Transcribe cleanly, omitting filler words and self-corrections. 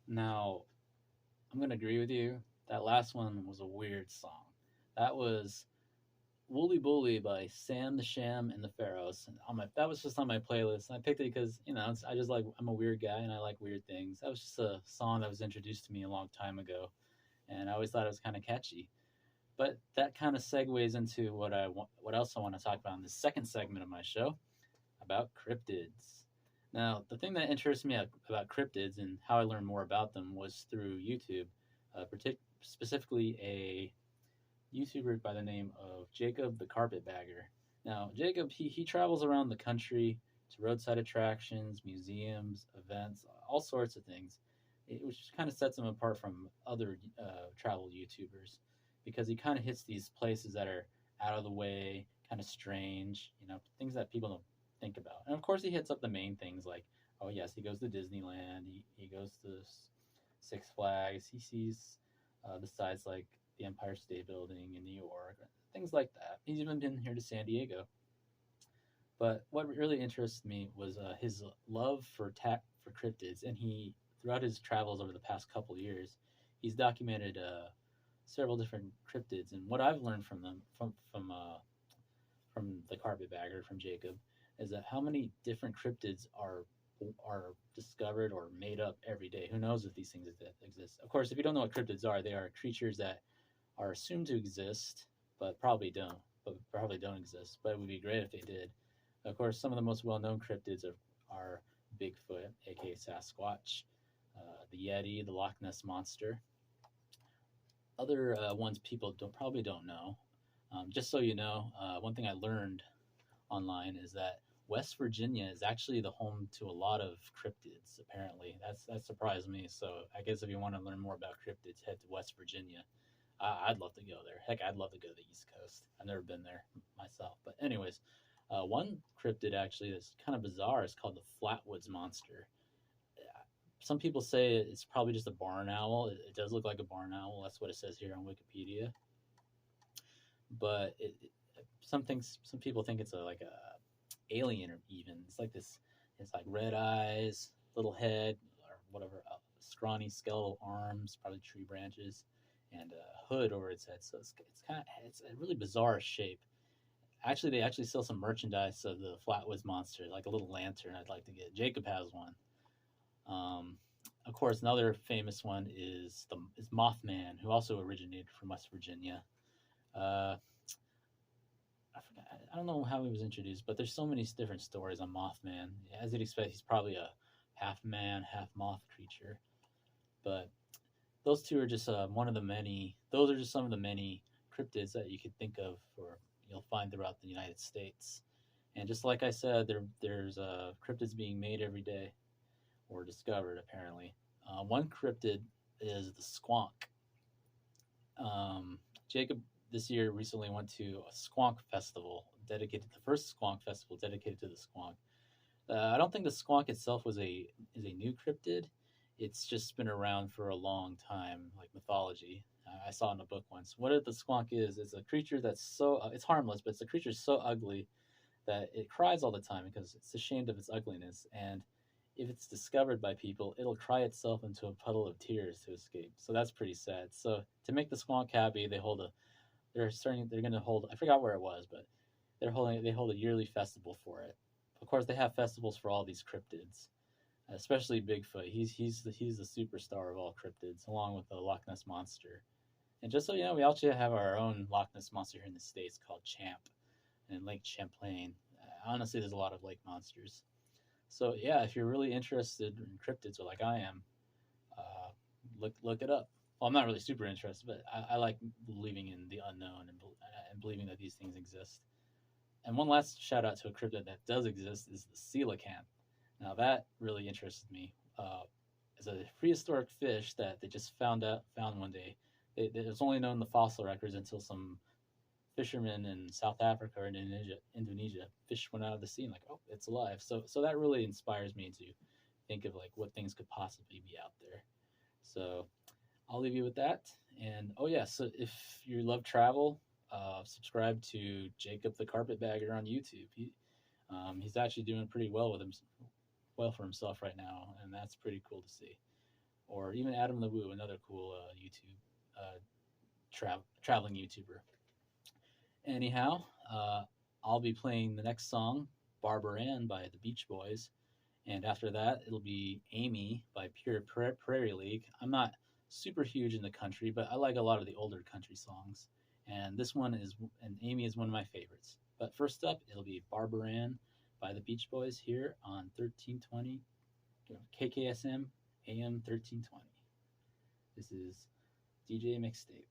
Now, I'm going to agree with you. That last one was a weird song. That was Wooly Bully by Sam the Sham and the Pharaohs. That was just on my playlist. And I picked it because, I just like, I'm a weird guy and I like weird things. That was just a song that was introduced to me a long time ago. And I always thought it was kind of catchy. But that kind of segues into what else I want to talk about in the second segment of my show about cryptids. Now, the thing that interests me about cryptids and how I learned more about them was through YouTube, specifically a YouTuber by the name of Jacob the Carpetbagger. Now, Jacob, he travels around the country to roadside attractions, museums, events, all sorts of things, which kind of sets him apart from other travel YouTubers because he kind of hits these places that are out of the way, kind of strange, things that people don't think about. And of course, he hits up the main things like, oh, yes, he goes to Disneyland, he goes to Six Flags, he sees the sites like the Empire State Building in New York, things like that. He's even been here to San Diego. But what really interested me was his love for cryptids, and he throughout his travels over the past couple of years, he's documented several different cryptids. And what I've learned from them, from the carpetbagger, from Jacob, is that how many different cryptids are discovered or made up every day. Who knows if these things exist? Of course, if you don't know what cryptids are, they are creatures that are assumed to exist, but probably don't. But probably don't exist. But it would be great if they did. Of course, some of the most well-known cryptids are Bigfoot, aka Sasquatch, the Yeti, the Loch Ness monster. Other ones people probably don't know. Just so you know, one thing I learned online is that West Virginia is actually the home to a lot of cryptids. Apparently, that surprised me. So I guess if you want to learn more about cryptids, head to West Virginia. I'd love to go there. Heck, I'd love to go to the East Coast. I've never been there myself. But anyways, one cryptid actually that's kind of bizarre is called the Flatwoods Monster. Some people say it's probably just a barn owl. It does look like a barn owl. That's what it says here on Wikipedia. But some people think it's like a alien or even. It's like this. It's like red eyes, little head, or whatever, scrawny skeletal arms, probably tree branches, and a hood over its head. So it's a really bizarre shape. Actually, they actually sell some merchandise of the Flatwoods Monster, like a little lantern. I'd like to get. Jacob has one. Um, of course, another famous one is Mothman, who also originated from West Virginia. Uh, I forgot. I don't know how he was introduced, but there's so many different stories on Mothman. As you'd expect, he's probably a half man, half moth creature. But those two are just one of the many. Those are just some of the many cryptids that you could think of, or you'll find throughout the United States. And just like I said, there's cryptids being made every day or discovered apparently. One cryptid is the squonk. Jacob this year recently went to a squonk festival dedicated the first squonk festival dedicated to the squonk. I don't think the squonk itself is a new cryptid. It's just been around for a long time, like mythology. I saw in a book once. What the squonk is a creature that's it's harmless, but it's a creature so ugly that it cries all the time because it's ashamed of its ugliness. And if it's discovered by people, it'll cry itself into a puddle of tears to escape. So that's pretty sad. So to make the squonk happy, they're going to hold. I forgot where it was, but they hold a yearly festival for it. Of course, they have festivals for all these cryptids, especially Bigfoot. He's the superstar of all cryptids, along with the Loch Ness monster. And just so you know, we actually have our own Loch Ness monster here in the states called Champ in Lake Champlain. Honestly, there's a lot of lake monsters. So yeah, if you're really interested in cryptids, or like I am, uh, look it up. Well, I'm not really super interested, but I like believing in the unknown and believing that these things exist. And one last shout out to a cryptid that does exist is the coelacanth. Now that really interested me. It's a prehistoric fish that they just found one day. It was only known in the fossil records until some fishermen in South Africa or Indonesia, fish went out of the sea and like, oh, it's alive. So that really inspires me to think of like what things could possibly be out there. So I'll leave you with that. And oh yeah, so if you love travel, subscribe to Jacob the Carpetbagger on YouTube. He's actually doing pretty well for himself right now, and that's pretty cool to see. or even Adam LeWoo, another cool YouTube traveling YouTuber. Anyhow, I'll be playing the next song, Barbara Ann by the Beach Boys, and after that, it'll be Amy by Pure Prairie League. I'm not super huge in the country, but I like a lot of the older country songs, and Amy is one of my favorites. But first up, it'll be Barbara Ann by the Beach Boys here on 1320 KKSM AM 1320. This is DJ Mixtape.